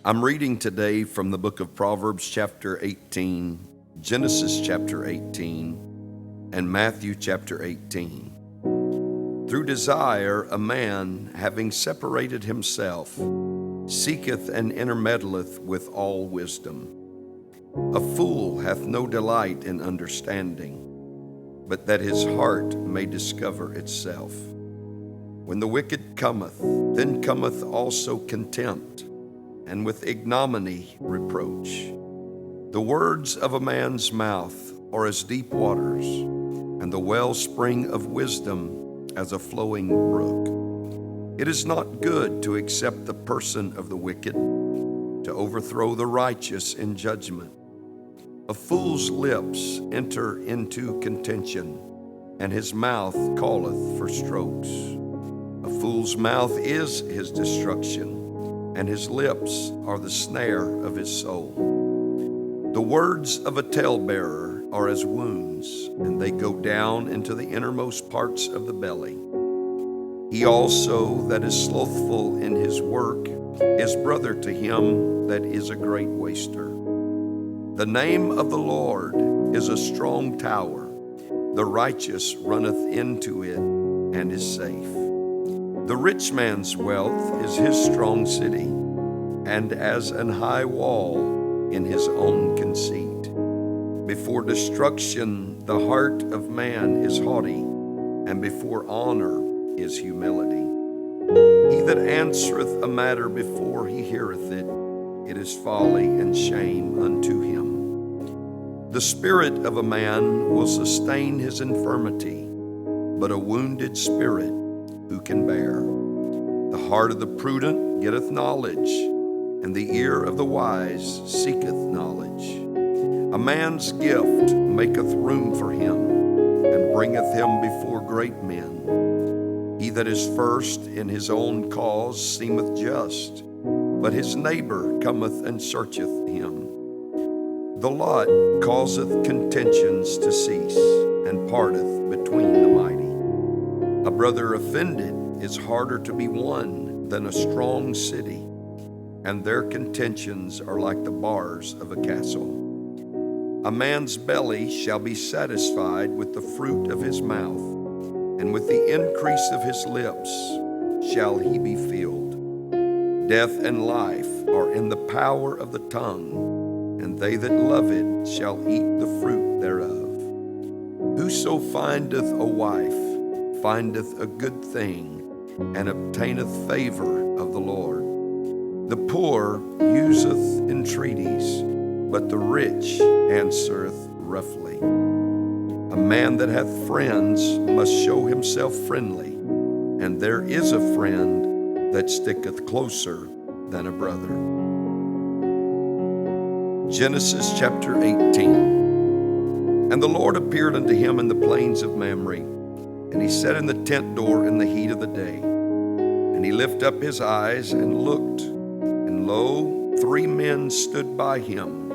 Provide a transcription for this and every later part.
I'm reading today from the book of Proverbs chapter 18, Genesis chapter 18, and Matthew chapter 18. Through desire a man, having separated himself, seeketh and intermeddleth with all wisdom. A fool hath no delight in understanding, but that his heart may discover itself. When the wicked cometh, then cometh also contempt, and with ignominy reproach. The words of a man's mouth are as deep waters, and the wellspring of wisdom as a flowing brook. It is not good to accept the person of the wicked, to overthrow the righteous in judgment. A fool's lips enter into contention, and his mouth calleth for strokes. A fool's mouth is his destruction, and his lips are the snare of his soul. The words of a talebearer are as wounds, and they go down into the innermost parts of the belly. He also that is slothful in his work is brother to him that is a great waster. The name of the Lord is a strong tower. The righteous runneth into it and is safe. The rich man's wealth is his strong city, and as an high wall in his own conceit. Before destruction the heart of man is haughty, and before honor is humility. He that answereth a matter before he heareth it, it is folly and shame unto him. The spirit of a man will sustain his infirmity, but a wounded spirit who can bear? The heart of the prudent getteth knowledge, and the ear of the wise seeketh knowledge. A man's gift maketh room for him, and bringeth him before great men. He that is first in his own cause seemeth just, but his neighbor cometh and searcheth him. The lot causeth contentions to cease, and parteth between the mighty. A brother offended is harder to be won than a strong city, and their contentions are like the bars of a castle. A man's belly shall be satisfied with the fruit of his mouth, and with the increase of his lips shall he be filled. Death and life are in the power of the tongue, and they that love it shall eat the fruit thereof. Whoso findeth a wife findeth a good thing, and obtaineth favor of the Lord. The poor useth entreaties, but the rich answereth roughly. A man that hath friends must show himself friendly, and there is a friend that sticketh closer than a brother. Genesis chapter 18. And the Lord appeared unto him in the plains of Mamre, and he sat in the tent door in the heat of the day. And he lifted up his eyes and looked, and lo, 3 men stood by him.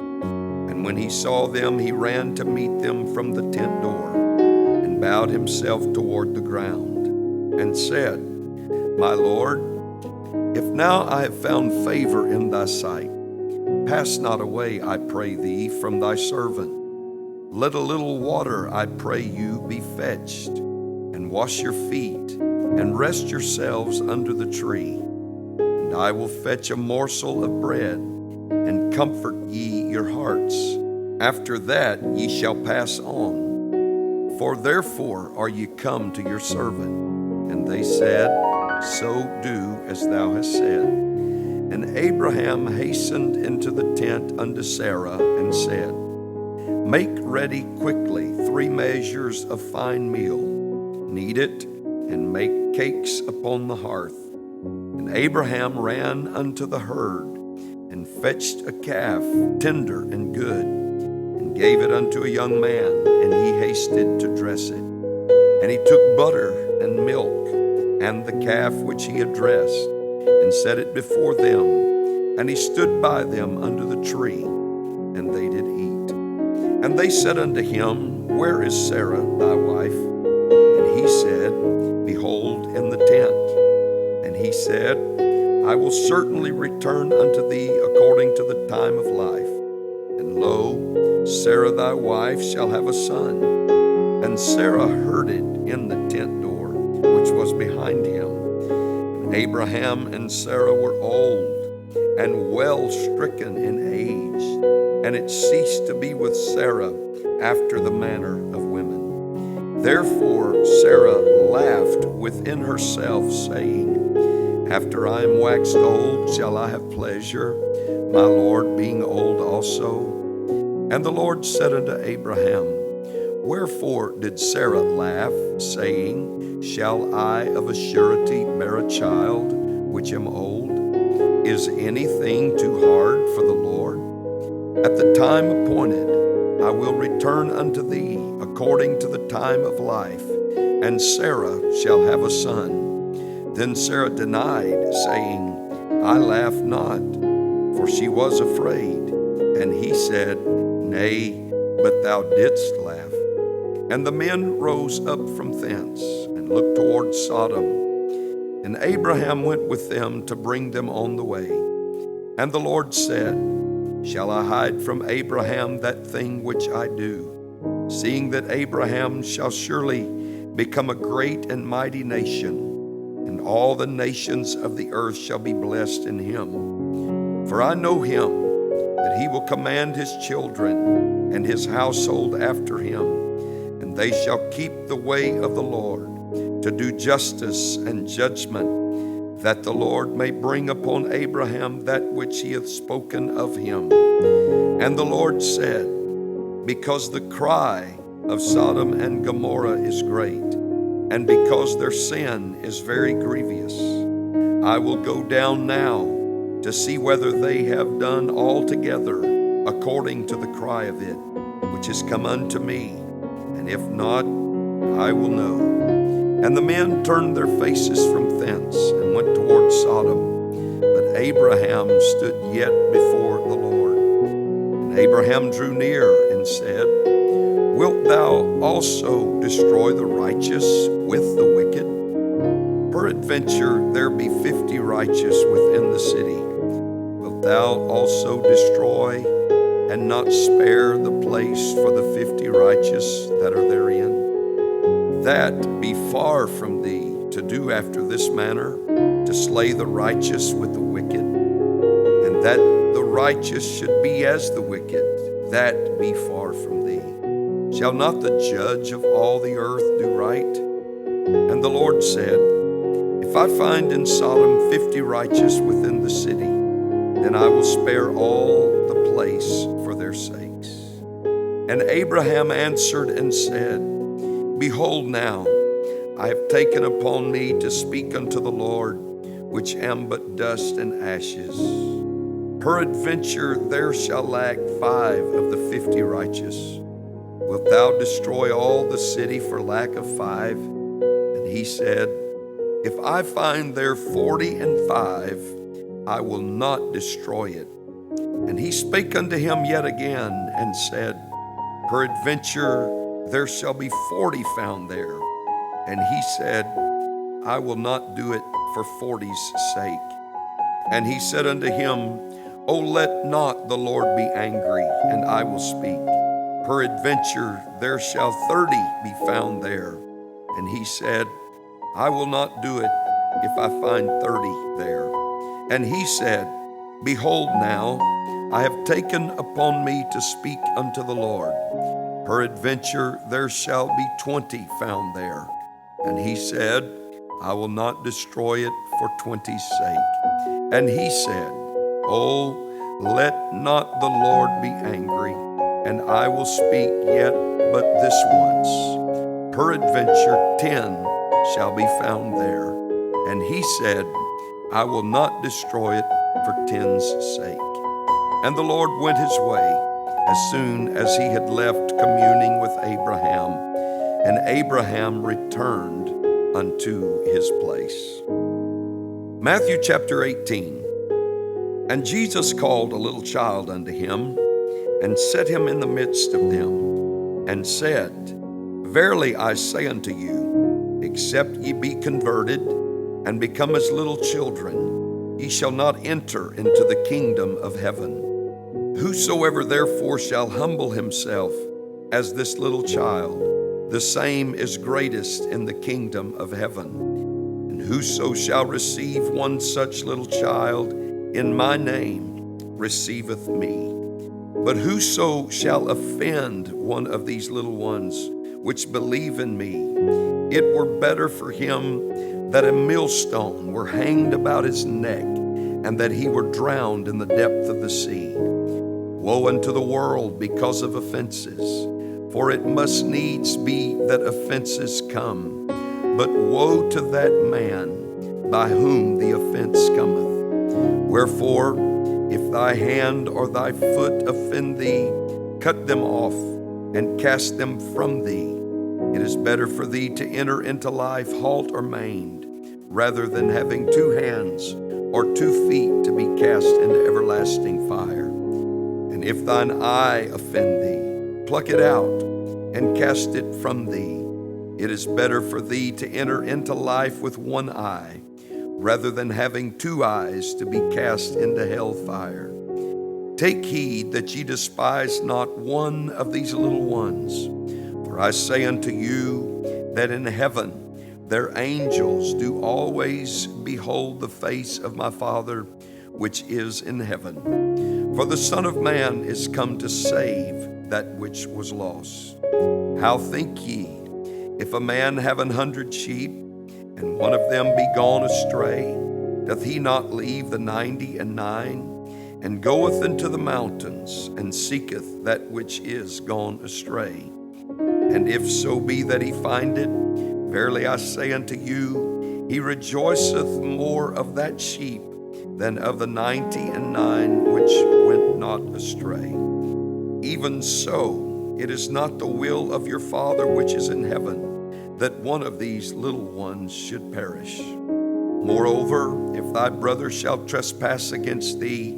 And when he saw them, he ran to meet them from the tent door, and bowed himself toward the ground, and said, My Lord, if now I have found favor in thy sight, pass not away, I pray thee, from thy servant. Let a little water, I pray you, be fetched, and wash your feet, and rest yourselves under the tree. And I will fetch a morsel of bread, and comfort ye your hearts. After that ye shall pass on. For therefore are ye come to your servant. And they said, So do as thou hast said. And Abraham hastened into the tent unto Sarah, and said, Make ready quickly 3 measures of fine meal, knead it, and make cakes upon the hearth. And Abraham ran unto the herd, and fetched a calf, tender and good, and gave it unto a young man, and he hasted to dress it. And he took butter and milk, and the calf which he had dressed, and set it before them. And he stood by them under the tree, and they did eat. And they said unto him, Where is Sarah thy wife? And he said, Behold, in the tent. And he said, I will certainly return unto thee according to the time of life. And lo, Sarah thy wife shall have a son. And Sarah heard it in the tent door, which was behind him. And Abraham and Sarah were old, and well stricken in age, and it ceased to be with Sarah after the manner of women. Therefore Sarah laughed within herself, saying, After I am waxed old, shall I have pleasure, my Lord being old also? And the Lord said unto Abraham, Wherefore did Sarah laugh, saying, Shall I of a surety bear a child, which am old? Is anything too hard for the Lord? At the time appointed, I will return unto thee according to the time of life, and Sarah shall have a son. Then Sarah denied, saying, I laugh not, for she was afraid. And he said, Nay, but thou didst laugh. And the men rose up from thence, and looked toward Sodom. And Abraham went with them to bring them on the way. And the Lord said, Shall I hide from Abraham that thing which I do, seeing that Abraham shall surely become a great and mighty nation, and all the nations of the earth shall be blessed in him? For I know him, that he will command his children and his household after him, and they shall keep the way of the Lord, to do justice and judgment, that the Lord may bring upon Abraham that which he hath spoken of him. And the Lord said, Because the cry of Sodom and Gomorrah is great, and because their sin is very grievous, I will go down now to see whether they have done altogether according to the cry of it, which is come unto me. And if not, I will know. And the men turned their faces from thence, and went toward Sodom. But Abraham stood yet before the Lord. And Abraham drew near and said, Wilt thou also destroy the righteous with the wicked? Peradventure there be 50 righteous within the city. Wilt thou also destroy and not spare the place for the 50 righteous that are therein? That be far from thee to do after this manner, to slay the righteous with the wicked, and that the righteous should be as the wicked, that be far from thee. Shall not the judge of all the earth do right? And the Lord said, If I find in Sodom 50 righteous within the city, then I will spare all the place for their sakes. And Abraham answered and said, Behold now, I have taken upon me to speak unto the Lord, which am but dust and ashes. Peradventure there shall lack 5 of the 50 righteous. Wilt thou destroy all the city for lack of 5? And he said, If I find there 45, I will not destroy it. And he spake unto him yet again, and said, Peradventure there shall be 40 found there. And he said, I will not do it for 40's sake. And he said unto him, O let not the Lord be angry, and I will speak. Peradventure there shall 30 be found there. And he said, I will not do it if I find 30 there. And he said, Behold now, I have taken upon me to speak unto the Lord. Peradventure there shall be 20 found there. And he said, I will not destroy it for 20's sake. And he said, Oh, let not the Lord be angry, and I will speak yet but this once. Peradventure 10 shall be found there. And he said, I will not destroy it for 10's sake. And the Lord went his way as soon as he had left communing with Abraham, and Abraham returned unto his place. Matthew chapter 18. And Jesus called a little child unto him, and set him in the midst of them, and said, Verily I say unto you, except ye be converted, and become as little children, ye shall not enter into the kingdom of heaven. Whosoever therefore shall humble himself as this little child, the same is greatest in the kingdom of heaven. And whoso shall receive one such little child in my name receiveth me. But whoso shall offend one of these little ones which believe in me, it were better for him that a millstone were hanged about his neck, and that he were drowned in the depth of the sea. Woe unto the world because of offenses, for it must needs be that offenses come. But woe to that man by whom the offense cometh. Wherefore, if thy hand or thy foot offend thee, cut them off and cast them from thee. It is better for thee to enter into life halt or maimed, rather than having 2 hands or 2 feet to be cast into everlasting fire. And if thine eye offend thee, pluck it out and cast it from thee. It is better for thee to enter into life with 1 eye, rather than having 2 eyes to be cast into hell fire. Take heed that ye despise not one of these little ones. For I say unto you that in heaven their angels do always behold the face of my Father which is in heaven. For the Son of Man is come to save that which was lost. How think ye, if a man have 100 sheep, and one of them be gone astray, doth he not leave the 99, and goeth into the mountains, and seeketh that which is gone astray? And if so be that he find it, verily I say unto you, he rejoiceth more of that sheep than of the 99 which went not astray. Even so, it is not the will of your Father which is in heaven that one of these little ones should perish. Moreover, if thy brother shall trespass against thee,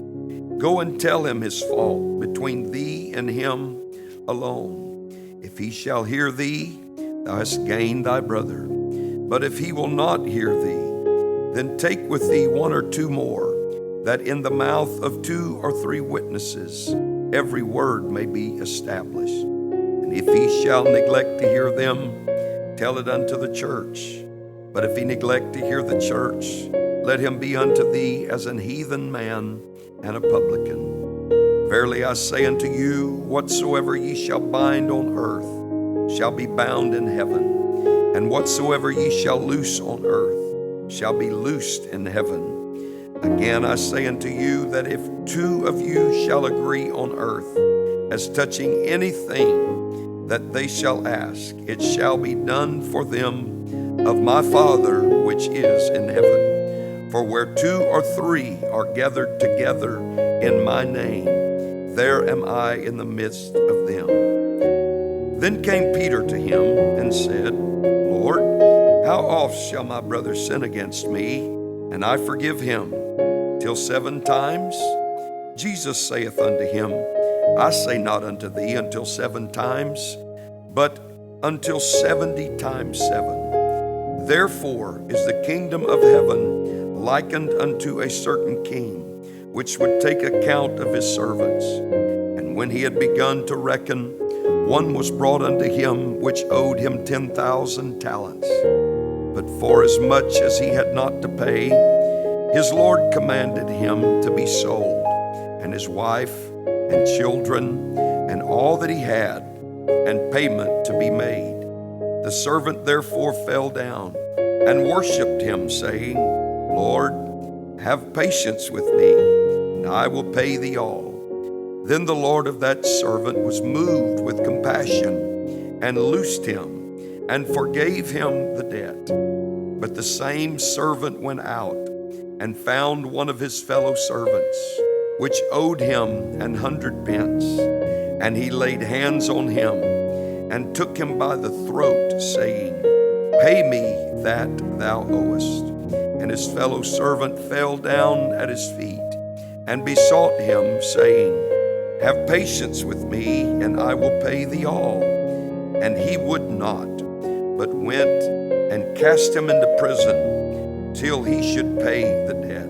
go and tell him his fault between thee and him alone. If he shall hear thee, thou hast gained thy brother. But if he will not hear thee, then take with thee 1 or 2 more, that in the mouth of 2 or 3 witnesses every word may be established. And if he shall neglect to hear them, tell it unto the church. But if he neglect to hear the church, let him be unto thee as an heathen man and a publican. Verily I say unto you, whatsoever ye shall bind on earth shall be bound in heaven, and whatsoever ye shall loose on earth shall be loosed in heaven. Again I say unto you, that if 2 of you shall agree on earth as touching anything that they shall ask, it shall be done for them of my Father which is in heaven. For where 2 or 3 are gathered together in my name, there am I in the midst of them. Then came Peter to him and said, Lord, how oft shall my brother sin against me, and I forgive him? Till 7 times? Jesus saith unto him, I say not unto thee until 7 times, but until 70 times 7. Therefore is the kingdom of heaven likened unto a certain king, which would take account of his servants. And when he had begun to reckon, one was brought unto him which owed him 10,000 talents. But forasmuch as he had not to pay, his Lord commanded him to be sold, and his wife, and children, and all that he had, and payment to be made. The servant therefore fell down and worshipped him, saying, Lord, have patience with me, and I will pay thee all. Then the Lord of that servant was moved with compassion, and loosed him, and forgave him the debt. But the same servant went out, and found one of his fellow servants, which owed him 100 pence. And he laid hands on him, and took him by the throat, saying, Pay me that thou owest. And his fellow servant fell down at his feet, and besought him, saying, Have patience with me, and I will pay thee all. And he would not, but went and cast him into prison till he should pay the debt.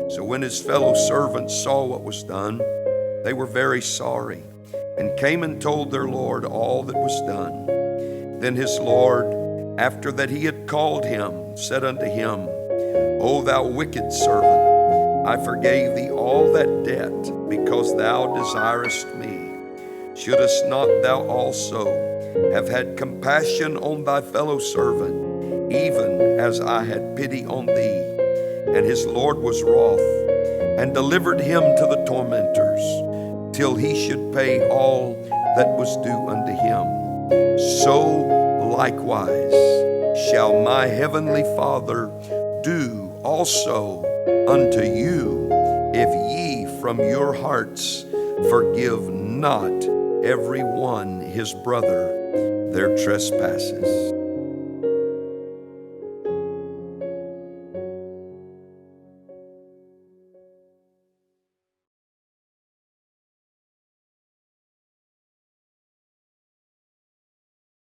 So when his fellow servants saw what was done, they were very sorry, and came and told their Lord all that was done. Then his Lord, after that he had called him, said unto him, O thou wicked servant, I forgave thee all that debt, because thou desirest me. Shouldest not thou also have had compassion on thy fellow servant, even as I had pity on thee? And his Lord was wroth, and delivered him to the tormentors, till he should pay all that was due unto him. So likewise shall my heavenly Father do also unto you, if ye from your hearts forgive not every one his brother their trespasses.